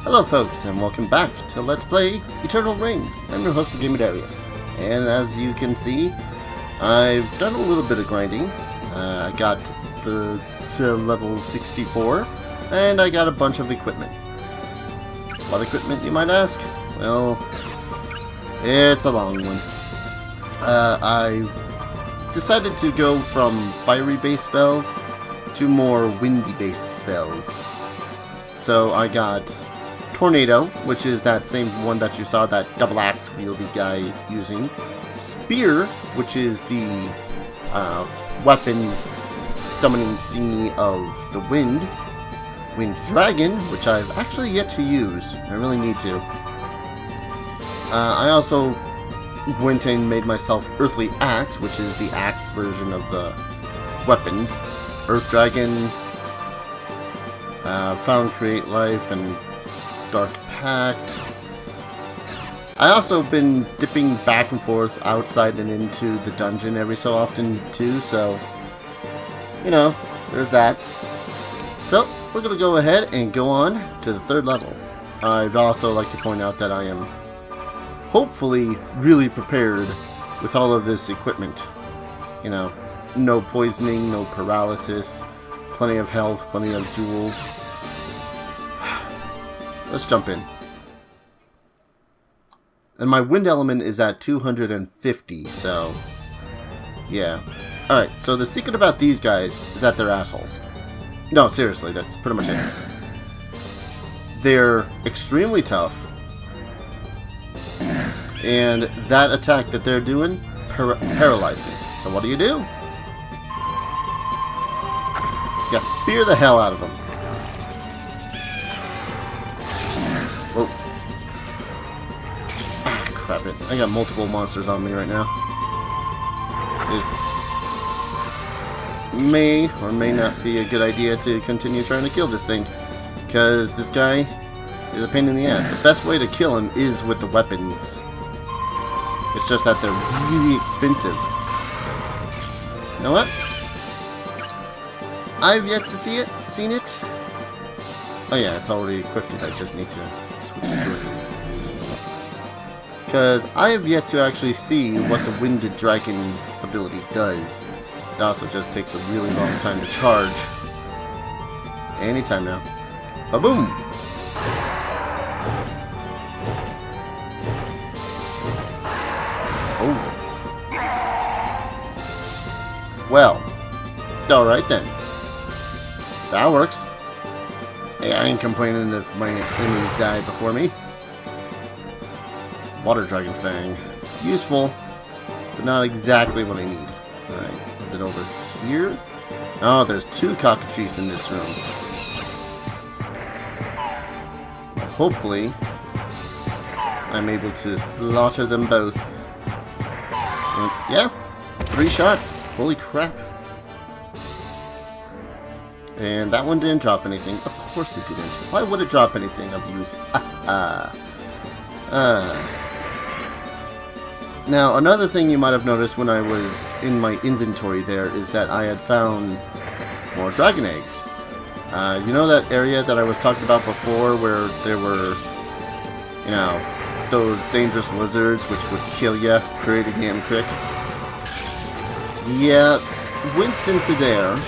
Hello folks, and welcome back to Let's Play Eternal Reign. I'm your host, Darius, and as you can see, I've done a little bit of grinding. I got to level 64, and I got a bunch of equipment. What equipment, you might ask? Well, it's a long one. I decided to go from fiery-based spells to more windy-based spells. So I got Tornado, which is that same one that you saw that double axe wieldy guy using. Spear, which is the weapon summoning thingy of the wind. Wind Dragon, which I've actually yet to use. I really need to. I also went and made myself Earthly Axe, which is the axe version of the weapons. Earth Dragon, Found Create Life, and Dark Pact. I also been dipping back and forth outside and into the dungeon every so often too, so you know, there's that. So we're gonna go ahead and go on to the 3rd level. I'd also like to point out that I am hopefully really prepared with all of this equipment. You know, no poisoning, no paralysis, plenty of health, plenty of jewels. Let's jump in. And my wind element is at 250, so yeah. Alright, so the secret about these guys is that they're assholes. No, seriously, that's pretty much it. They're extremely tough. And that attack that they're doing paralyzes. So what do? You spear the hell out of them. Oh. Ah, crap it. I got multiple monsters on me right now. This may or may not be a good idea to continue trying to kill this thing, because this guy is a pain in the ass. The best way to kill him is with the weapons. It's just that they're really expensive. You know what? I've yet to seen it. Oh yeah, it's already equipped. I just need to switch to it. Because I have yet to actually see what the Winded Dragon ability does. It also just takes a really long time to charge. Anytime now. Ba-boom! Oh. Well. Alright then. That works. Hey, I ain't complaining if my enemies die before me. Water Dragon Fang. Useful, but not exactly what I need. Alright, is it over here? Oh, there's 2 cockatrices in this room. Hopefully, I'm able to slaughter them both. And, yeah, 3 shots. Holy crap. And that one didn't drop anything. Of course it didn't. Why would it drop anything of use? Now, another thing you might have noticed when I was in my inventory there is that I had found more dragon eggs. You know that area that I was talking about before where there were, you know, those dangerous lizards which would kill you, pretty damn quick? Yeah, went into there.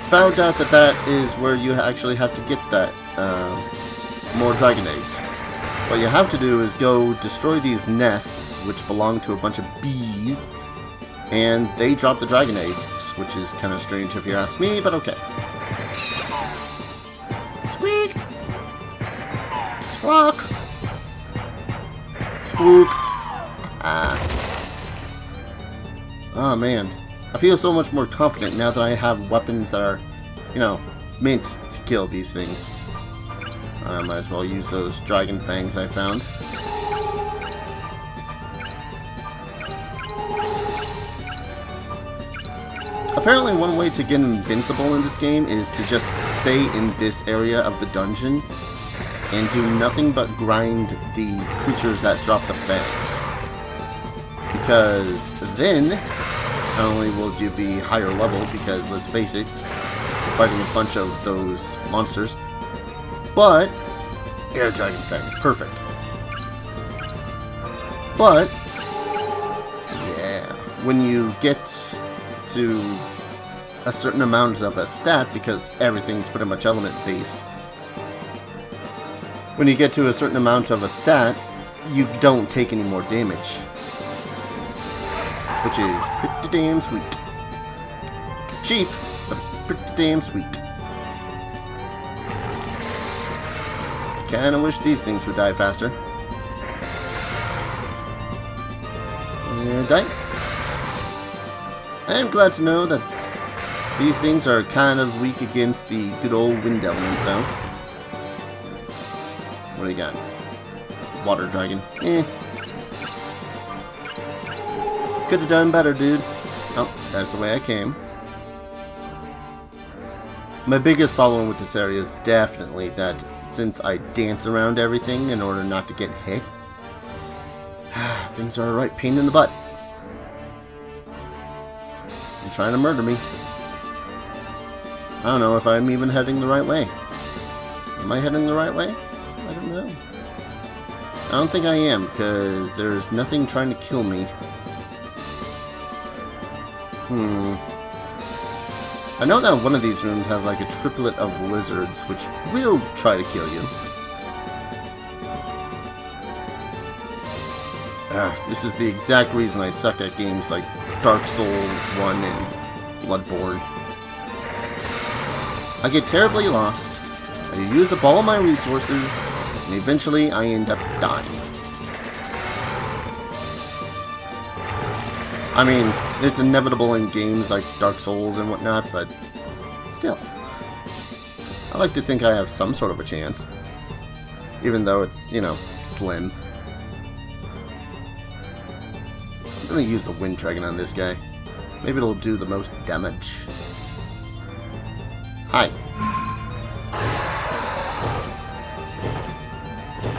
Found out that that is where you actually have to get that more dragon eggs. What you have to do is go destroy these nests, which belong to a bunch of bees, and they drop the dragon eggs, which is kind of strange if you ask me, but okay. Squeak! Squawk! Squawk! Ah. Oh man. I feel so much more confident now that I have weapons that are, you know, meant to kill these things. I might as well use those dragon fangs I found. Apparently one way to get invincible in this game is to just stay in this area of the dungeon and do nothing but grind the creatures that drop the fangs. Because then, not only will you be higher level, because let's face it, you're fighting a bunch of those monsters, But Air Dragon Fang, perfect. But yeah, when you get to a certain amount of a stat, because everything's pretty much element based, when you get to a certain amount of a stat, you don't take any more damage, which is pretty damn sweet. Cheap, but pretty damn sweet. Kinda wish these things would die faster. Die. I am glad to know that these things are kind of weak against the good old wind element, though. What do you got? Water dragon. Could have done better, dude. Oh, that's the way I came. My biggest problem with this area is definitely that since I dance around everything in order not to get hit, things are a right pain in the butt. You're trying to murder me. I don't know if I'm even heading the right way. Am I heading the right way? I don't know. I don't think I am, because there's nothing trying to kill me. I know that one of these rooms has like a triplet of lizards, which will try to kill you. This is the exact reason I suck at games like Dark Souls 1 and Bloodborne. I get terribly lost, I use up all my resources, and eventually I end up dying. I mean, it's inevitable in games like Dark Souls and whatnot, but still. I like to think I have some sort of a chance. Even though it's, you know, slim. I'm gonna use the Wind Dragon on this guy. Maybe it'll do the most damage. Hi.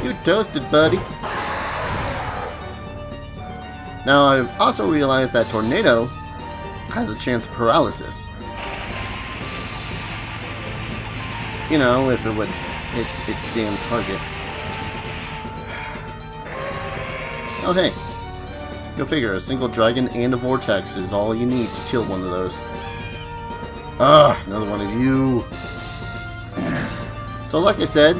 You toasted, buddy. Now, I've also realized that Tornado has a chance of paralysis. You know, if it would hit its damn target. Oh, hey. Go figure, a single dragon and a vortex is all you need to kill one of those. Another one of you. So, like I said,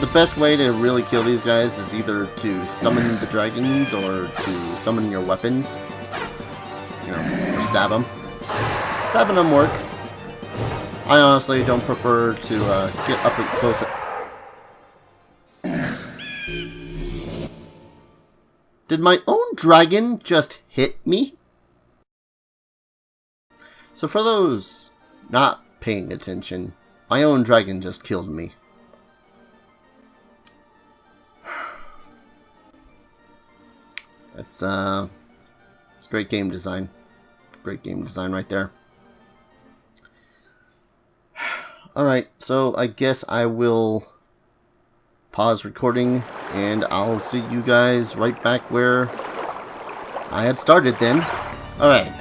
the best way to really kill these guys is either to summon the dragons or to summon your weapons. You know, or stab them. Stabbing them works. I honestly don't prefer to get up close. Did my own dragon just hit me? So for those not paying attention, my own dragon just killed me. It's great game design. Great game design right there. Alright, so I guess I will pause recording and I'll see you guys right back where I had started then. Alright,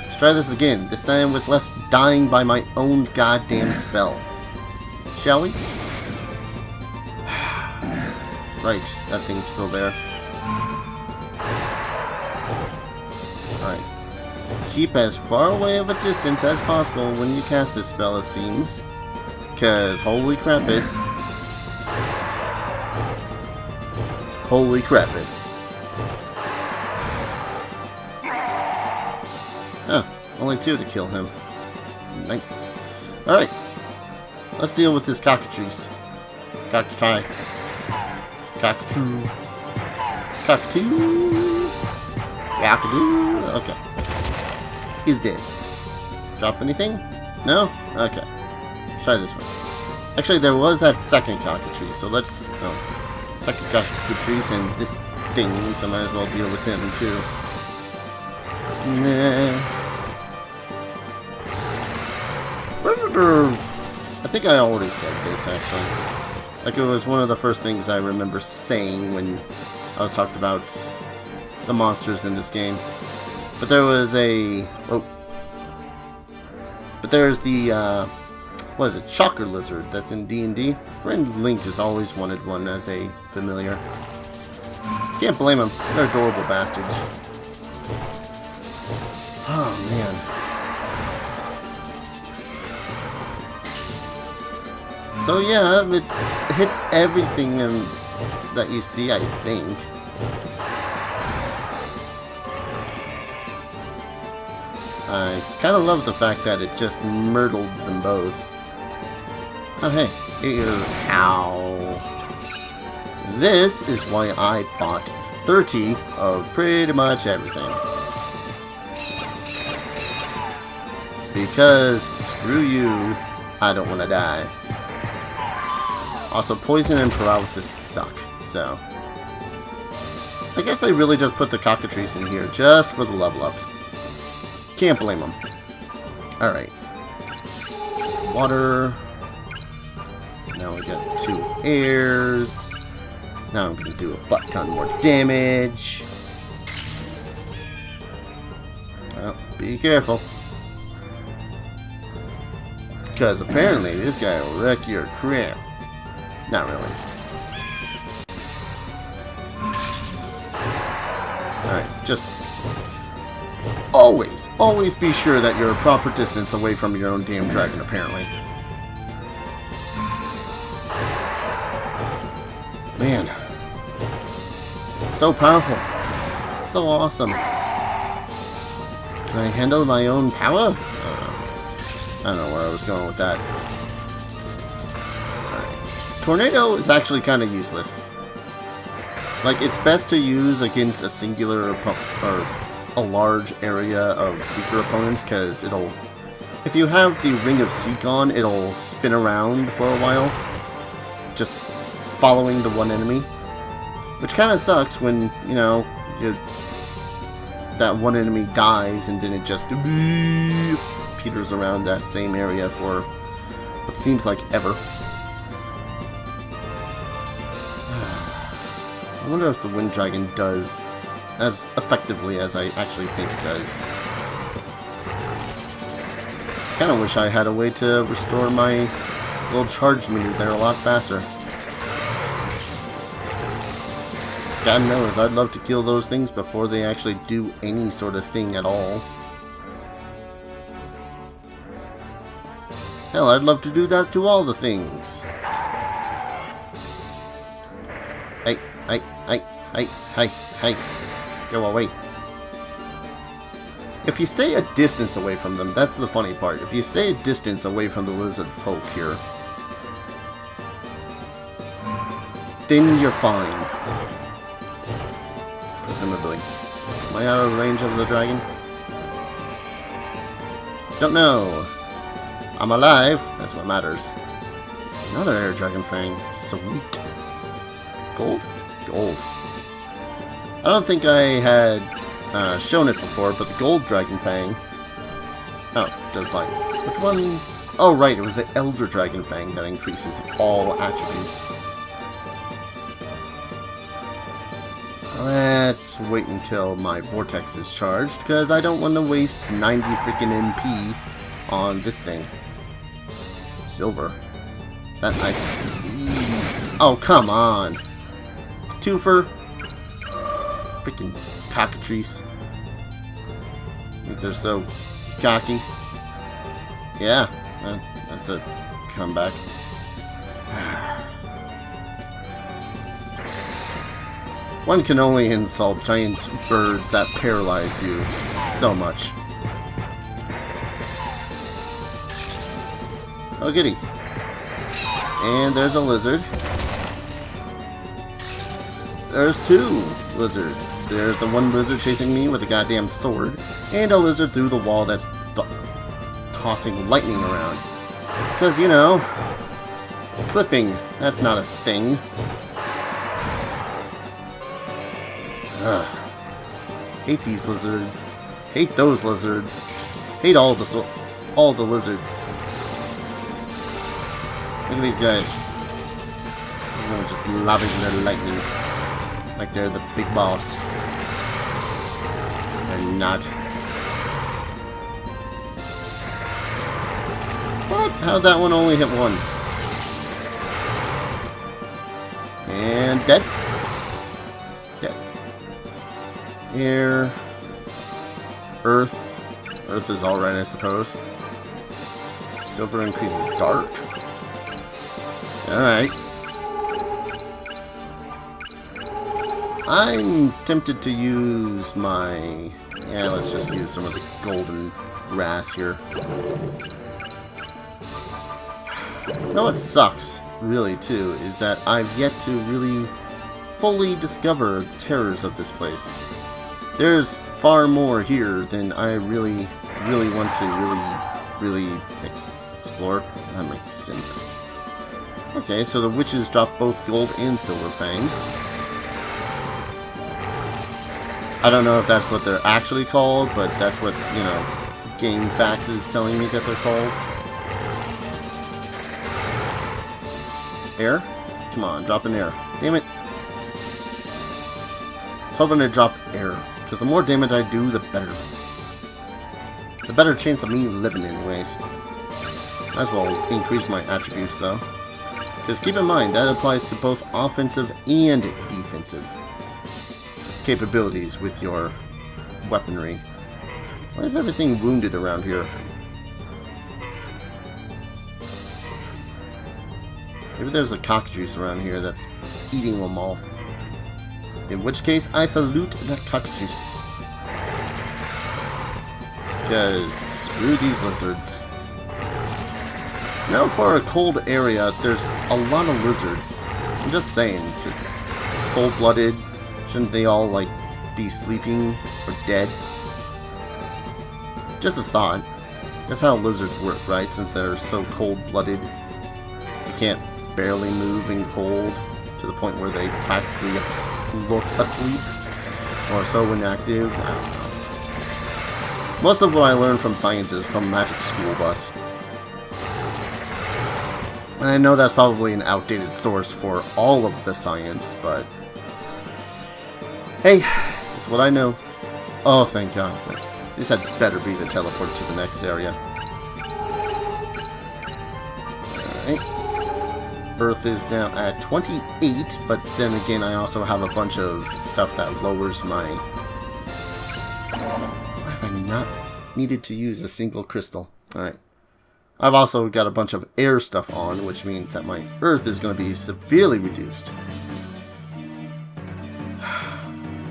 let's try this again. This time with less dying by my own goddamn spell. Shall we? Right, that thing's still there. Alright. Keep as far away of a distance as possible when you cast this spell, it seems. Because, holy crap it. Holy crap it. Oh, only 2 to kill him. Nice. Alright. Let's deal with this cockatrice. Cockatoo. Cockatoo. Cockatoo. Cockatoo. Okay. He's dead. Drop anything? No? Okay. Let's try this one. Actually, there was that second cockatrice, so let's... Oh. Second cockatrice and this thing, so might as well deal with him, too. Nah. I think I already said this, actually. Like, it was one of the first things I remember saying when I was talking about the monsters in this game. But there was a... Oh. But there's the what is it? Shocker lizard. That's in D&D. Friend Link has always wanted one as a familiar. Can't blame them. They're adorable bastards. Oh man. So yeah, it hits everything that you see, I think. I kind of love the fact that it just myrtled them both. Oh hey, ow. This is why I bought 30 of pretty much everything. Because, screw you, I don't want to die. Also, poison and paralysis suck, so... I guess they really just put the cockatrice in here just for the level ups. Can't blame them. Alright. Water. Now we got 2 airs. Now I'm going to do a butt ton more damage. Well, be careful. Because apparently this guy will wreck your crap. Not really. Alright, just always be sure that you're a proper distance away from your own damn dragon, apparently. Man. So powerful. So awesome. Can I handle my own power? I don't know where I was going with that. Alright. Tornado is actually kind of useless. Like, it's best to use against a singular or a large area of weaker opponents, because it'll... If you have the Ring of Seek on, it'll spin around for a while, just following the one enemy. Which kind of sucks when, you know, that one enemy dies and then it just peters around that same area for what seems like ever. I wonder if the Wind Dragon does as effectively as I actually think it does. Kinda wish I had a way to restore my little charge meter there a lot faster. God knows, I'd love to kill those things before they actually do any sort of thing at all. Hell, I'd love to do that to all the things. Hey. Go away. If you stay a distance away from them, that's the funny part. If you stay a distance away from the lizard folk here, then you're fine. Presumably. Am I out of range of the dragon? Don't know. I'm alive. That's what matters. Another air dragon fang. Sweet. Gold? Gold. I don't think I had shown it before, but the gold dragon fang... Oh, it does like... Which one? Oh, right, it was the elder dragon fang that increases all attributes. Let's wait until my vortex is charged, because I don't want to waste 90 freaking MP on this thing. Silver. Is that like... Oh, come on. Twofer. Freaking cockatrice. I think they're so cocky. Yeah, that's a comeback. One can only insult giant birds that paralyze you so much. Oh, goody. And there's a lizard. There's 2 lizards. There's the one lizard chasing me with a goddamn sword, and a lizard through the wall that's tossing lightning around. Because, you know, clipping, that's not a thing. Ugh. Hate these lizards. Hate those lizards. Hate all the lizards. Look at these guys. They're just lobbing their lightning like they're the big boss. They're not. What? How'd that one only hit one? And dead. Dead. Air. Earth. Earth is alright, I suppose. Silver increases dark. Alright. I'm tempted to use my... Yeah, let's just use some of the golden grass here. You know what sucks, really, too, is that I've yet to really fully discover the terrors of this place. There's far more here than I really want to really explore. That makes sense. Okay, so the witches drop both gold and silver fangs. I don't know if that's what they're actually called, but that's what, you know, Game Facts is telling me that they're called. Air? Come on, drop an air. Damn it. I was hoping to drop air, because the more damage I do, the better. The better chance of me living anyways. Might as well increase my attributes though. Because keep in mind, that applies to both offensive and defensive capabilities with your weaponry. Why is everything wounded around here? Maybe there's a cockjuice around here that's eating them all. In which case, I salute that cockjuice. Because screw these lizards. Now for a cold area, there's a lot of lizards. I'm just saying, because cold-blooded, shouldn't they all, like, be sleeping or dead? Just a thought. That's how lizards work, right? Since they're so cold-blooded, you can't barely move in cold to the point where they practically look asleep or so inactive. I don't know. Most of what I learned from science is from Magic School Bus. And I know that's probably an outdated source for all of the science, but hey, it's what I know. Oh, thank God. This had better be the teleport to the next area. Alright. Earth is now at 28, but then again I also have a bunch of stuff that lowers my... Why have I not needed to use a single crystal? Alright. I've also got a bunch of air stuff on, which means that my Earth is going to be severely reduced.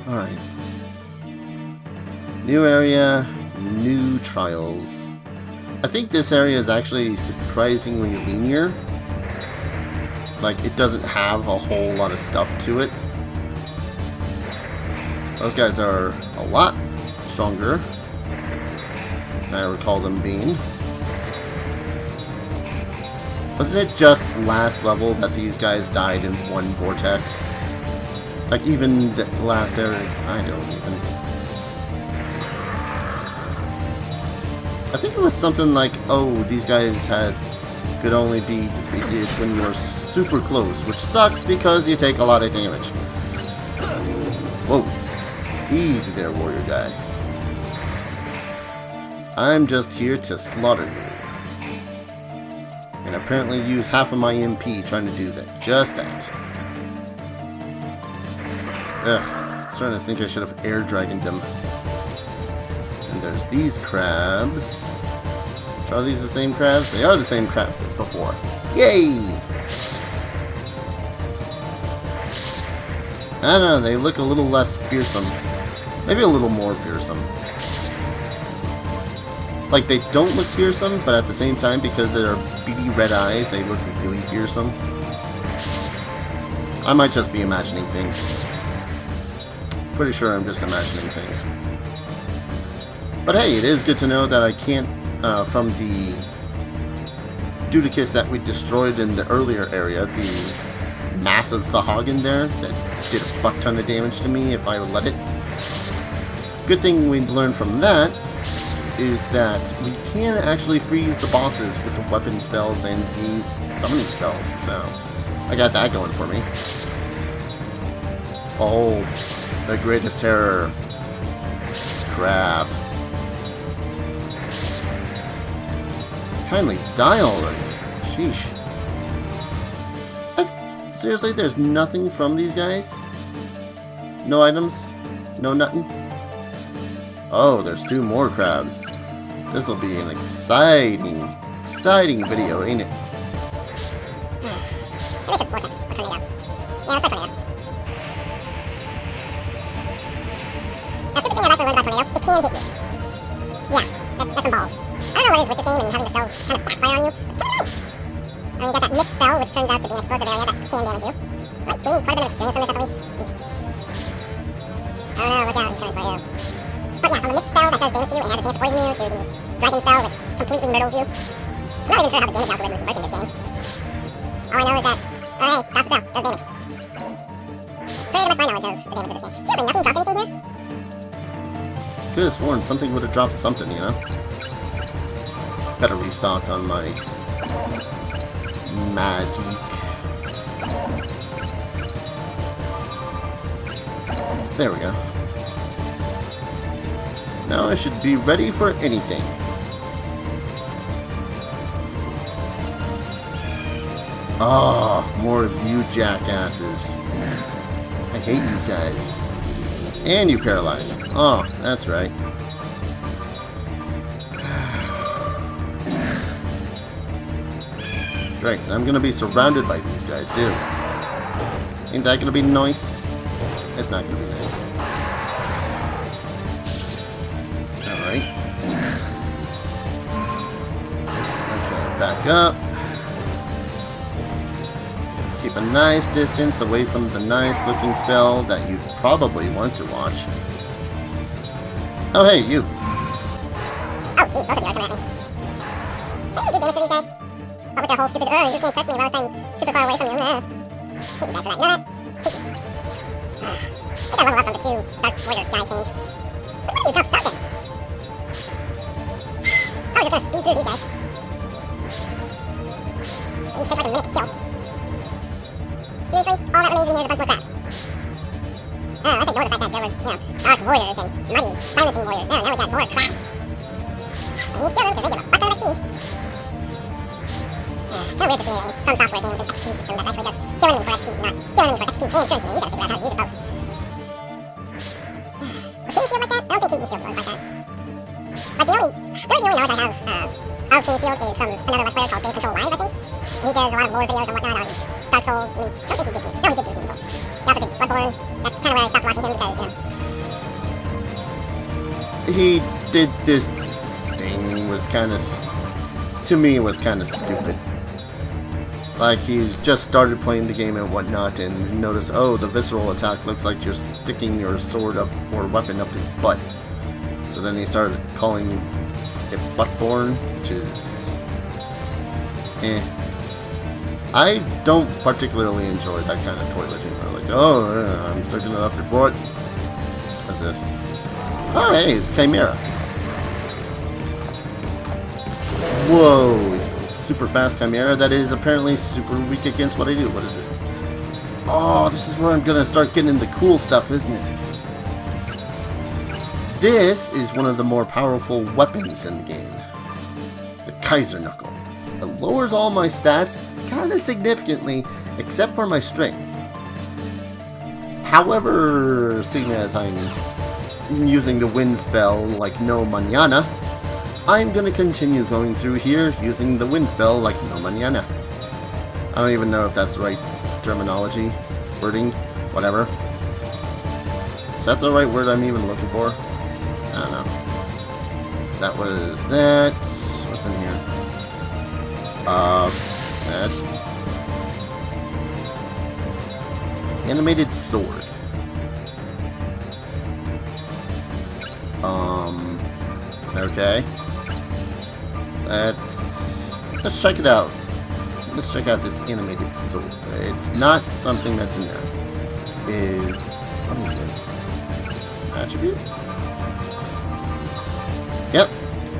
Alright. New area, new trials. I think this area is actually surprisingly linear. Like, it doesn't have a whole lot of stuff to it. Those guys are a lot stronger than I recall them being. Wasn't it just last level that these guys died in one vortex? Like, even the last area... I don't even... I think it was something like, oh, these guys could only be defeated when you're super close, which sucks because you take a lot of damage. Whoa. Easy there, warrior guy. I'm just here to slaughter you. And apparently use half of my MP trying to do that. Just that. Ugh. I was starting to think I should have air dragoned him. And there's these crabs. Are these the same crabs? They are the same crabs as before. Yay! I don't know, they look a little less fearsome. Maybe a little more fearsome. Like, they don't look fearsome, but at the same time, because of their beady red eyes, they look really fearsome. I might just be imagining things. Pretty sure I'm just imagining things. But hey, it is good to know that I can't, from the Dudicus that we destroyed in the earlier area, the massive Sahagin there, that did a buck ton of damage to me if I would let it. Good thing we learned from that is that we can actually freeze the bosses with the weapon spells and the summoning spells, so I got that going for me. Oh, the greatest terror. Crab. kindly die already. Sheesh. Seriously, there's nothing from these guys? No items? No nothing? Oh, there's 2 more crabs. This will be an exciting video, ain't it? Maybe I should vortex or tornado. Yeah, let's try tornado. Now, stupid thing I've actually learned about tornado, it can hit you. Yeah, that's some balls. I don't know what it is with this game and having the spells kind of backfire on you. It's kind of nice. I mean, you got that mist spell, which turns out to be an explosive area that can damage you. I'm gaining quite a bit of experience from this, at least. Oh no, look out, he's coming for you. But yeah, from the mist spell that does damage to you and has a chance to poison you, to the dragon spell, which completely murdles you. I'm not even sure how the damage algorithms work in this game. All I know is that, oh hey, fast spell, does damage. It's pretty much my knowledge of the damage of this game. Seriously, nothing dropped anything here? Could have sworn something would have dropped something, you know? Better restock on my magic. There we go. Now I should be ready for anything. Ah, oh, more of you jackasses. I hate you guys. And you paralyze. Oh, that's right. Great, I'm gonna be surrounded by these guys too. Ain't that gonna be nice? It's not gonna be nice. Alright. Okay, back up. Keep a nice distance away from the nice looking spell that you probably want to watch. Oh hey, you. Oh geez, both of you are coming at me. I didn't do damage to these guys. But with their whole stupid, you can't touch me while I'm super far away from you. Hate you guys for that. You know that? Hate you. I gotta level up from the 2 Dark Warrior guy things. Why do you drop something? I was just gonna speed through these guys. These take like a minute to kill. Seriously? All that remains in here is a bunch more crabs. Oh, I think more the fact that there were, you know, Dark Warriors and muddy, silencing warriors. Now we got more crabs. We need to kill them because they give a butt ton of XP. It's kind of weird to see a From Software game with an XP system that actually does kill enemy for XP, not kill enemy for XP and currency. You gotta figure out how to use it both. Does King's Field like that? I don't think Keaton's Field was like that. Like the only knowledge I have of King's Field is from another Let's Player called Dave Control Live, I think. He does a lot of lore videos and whatnot on Dark Souls. I don't think he did Demon Souls. No, he did do Demon Souls. He also did Bloodborne. That's kind of where I stopped watching him because, you know. He did this thing was kind of, to me, was kind of stupid. Like he's just started playing the game and whatnot, and you notice, oh, the visceral attack looks like you're sticking your sword up or weapon up his butt. So then he started calling it Buttborn, which is, I don't particularly enjoy that kind of toilet humor. Like, oh, yeah, I'm sticking it up your butt. What's this? Oh, hey, it's Chimera. Whoa. Super fast Chimera that is apparently super weak against what I do. What is this? Oh, this is where I'm gonna start getting into cool stuff, isn't it? This is one of the more powerful weapons in the game. The Kaiser Knuckle. It lowers all my stats kinda significantly, except for my strength. However, seeing as I'm using the wind spell like no mañana, I'm gonna continue going through here using the wind spell like no mañana. I don't even know if that's the right terminology, wording, whatever. Is that the right word I'm even looking for? I don't know. That was that. What's in here? That. Animated sword. Okay. Let's check it out. Let's check out this animated sword. It's not something that's in there. What is it? It's an attribute? Yep.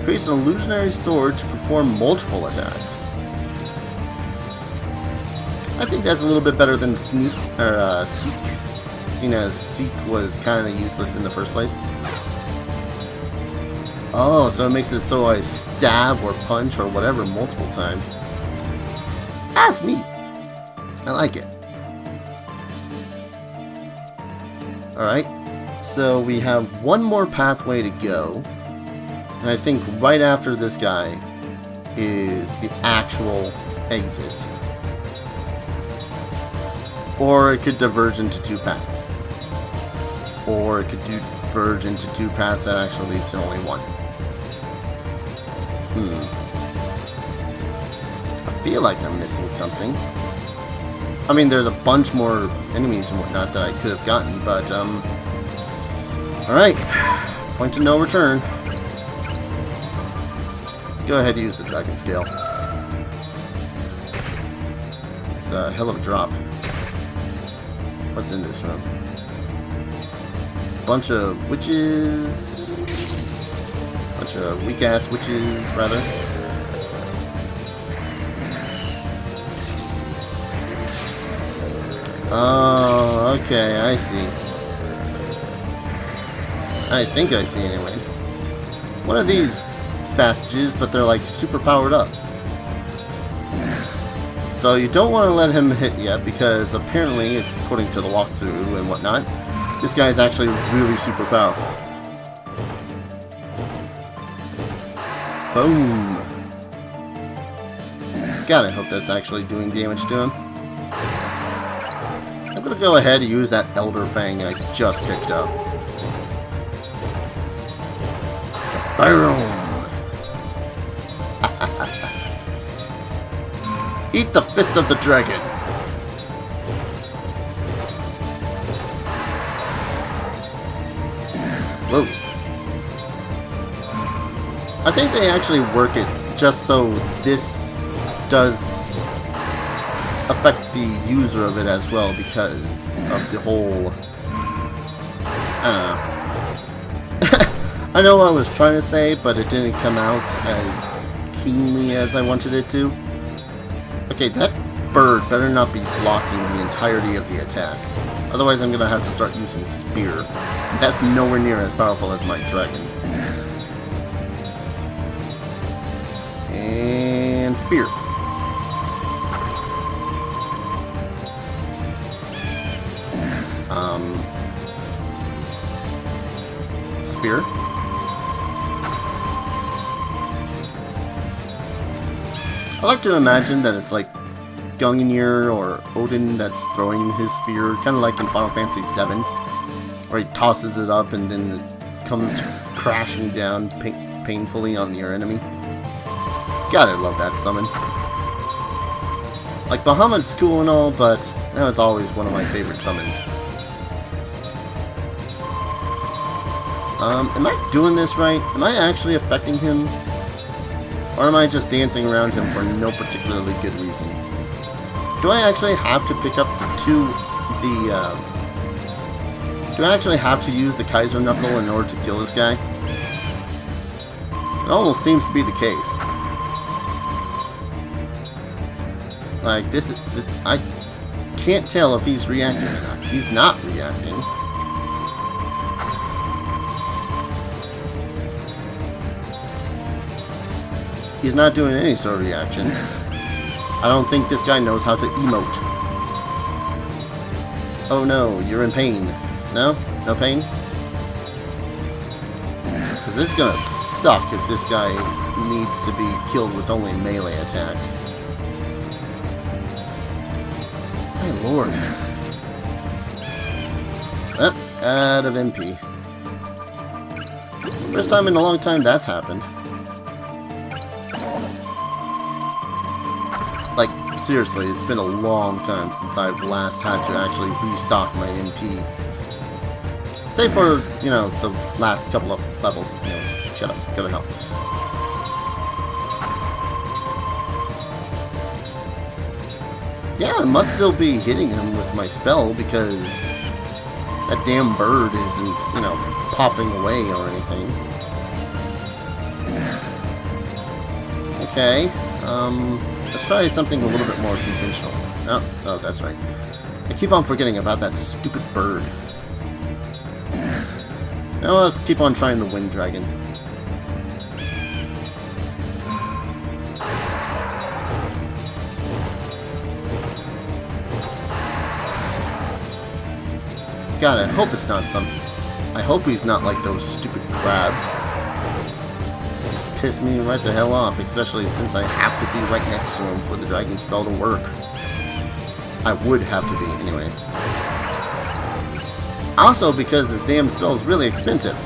Creates an illusionary sword to perform multiple attacks. I think that's a little bit better than Seek, seeing as Seek was kind of useless in the first place. Oh, so it makes it so I stab or punch or whatever multiple times. That's neat. I like it. Alright, so we have one more pathway to go. And I think right after this guy is the actual exit. Or it could diverge into two paths. Or it could diverge into two paths that actually leads to only one. I feel like I'm missing something. I mean, there's a bunch more enemies and whatnot that I could have gotten, but, alright. Point to no return. Let's go ahead and use the dragon scale. It's a hell of a drop. What's in this room? Bunch of witches. Bunch of weak-ass witches, rather. Oh, okay, I see. I think I see anyways. One of these bastards, but they're like super powered up. So you don't want to let him hit yet, because apparently, according to the walkthrough and whatnot, this guy is actually really super powerful. Boom. God, I hope that's actually doing damage to him. I'm gonna go ahead and use that Elder Fang I just picked up. Boom! Eat the Fist of the Dragon! Whoa. I think they actually work it just so this does affect the user of it as well, because of the whole... I don't know. I know what I was trying to say, but it didn't come out as keenly as I wanted it to. Okay, that bird better not be blocking the entirety of the attack. Otherwise I'm gonna have to start using Spear. That's nowhere near as powerful as my dragon. And Spear. Spear. I like to imagine that it's like Gungnir or Odin that's throwing his spear, kind of like in Final Fantasy VII, where he tosses it up and then it comes crashing down painfully on your enemy. God, I love that summon. Like, Bahamut's cool and all, but that was always one of my favorite summons. Am I doing this right? Am I actually affecting him? Or am I just dancing around him for no particularly good reason? Do I actually have to pick up do I actually have to use the Kaiser Knuckle in order to kill this guy? It almost seems to be the case. Like, I can't tell if he's reacting or not. He's not reacting. He's not doing any sort of reaction. I don't think this guy knows how to emote. Oh no, you're in pain. No? No pain? Because this is gonna suck if this guy needs to be killed with only melee attacks. My lord. Oh, out of MP. First time in a long time that's happened. Like, seriously, it's been a long time since I've last had to actually restock my MP. Save for, you know, the last couple of levels. Anyways, shut up. Go to hell. Yeah, I must still be hitting him with my spell because that damn bird isn't, you know, popping away or anything. Okay, let's try something a little bit more conventional. Oh, that's right. I keep on forgetting about that stupid bird. Now let's keep on trying the Wind Dragon. God, I hope it's not some... I hope he's not like those stupid crabs. Piss me right the hell off, especially since I have to be right next to him for the dragon spell to work. I would have to be, anyways. Also, because this damn spell is really expensive.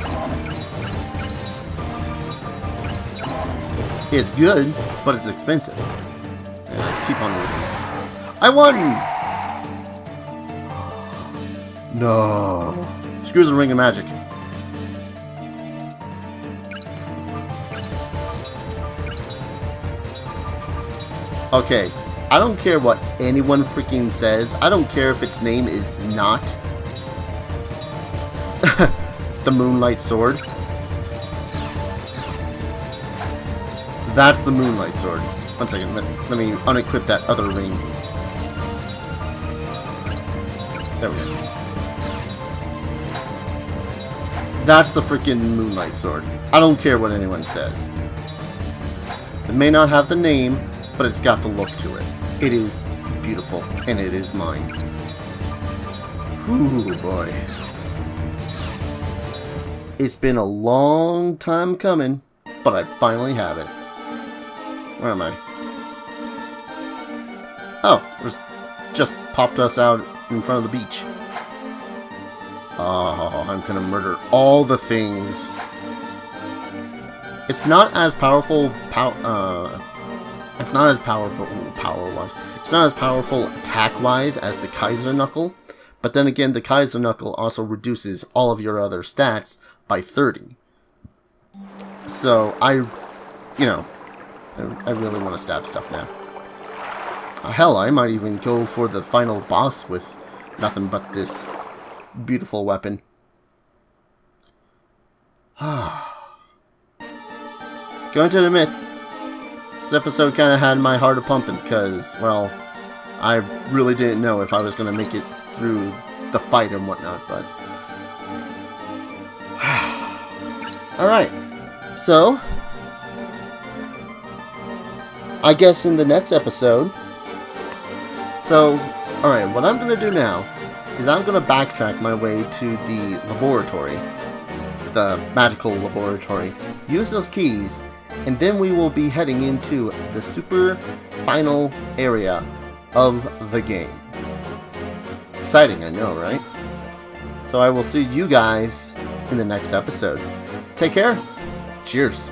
It's good, but it's expensive. Yeah, let's keep on using this. I won! No. Screw the Ring of Magic. Okay, I don't care what anyone freaking says. I don't care if its name is not the Moonlight Sword. That's the Moonlight Sword. One second, let me unequip that other ring. There we go. That's the freaking Moonlight Sword. I don't care what anyone says. It may not have the name, but it's got the look to it. It is beautiful, and it is mine. Ooh, boy. It's been a long time coming, but I finally have it. Where am I? Oh, just popped us out in front of the beach. Oh, I'm gonna murder all the things. It's not as powerful. It's not as powerful power-wise. It's not as powerful attack-wise as the Kaiser Knuckle. But then again, the Kaiser Knuckle also reduces all of your other stats by 30. So I really want to stab stuff now. Hell, I might even go for the final boss with nothing but this beautiful weapon. Going to admit, this episode kind of had my heart a-pumping because, well, I really didn't know if I was going to make it through the fight and whatnot, but... Alright, so... I guess in the next episode... So, alright, what I'm going to do now is I'm going to backtrack my way to the laboratory, the magical laboratory, use those keys, and then we will be heading into the super final area of the game. Exciting, I know, right? So I will see you guys in the next episode. Take care. Cheers.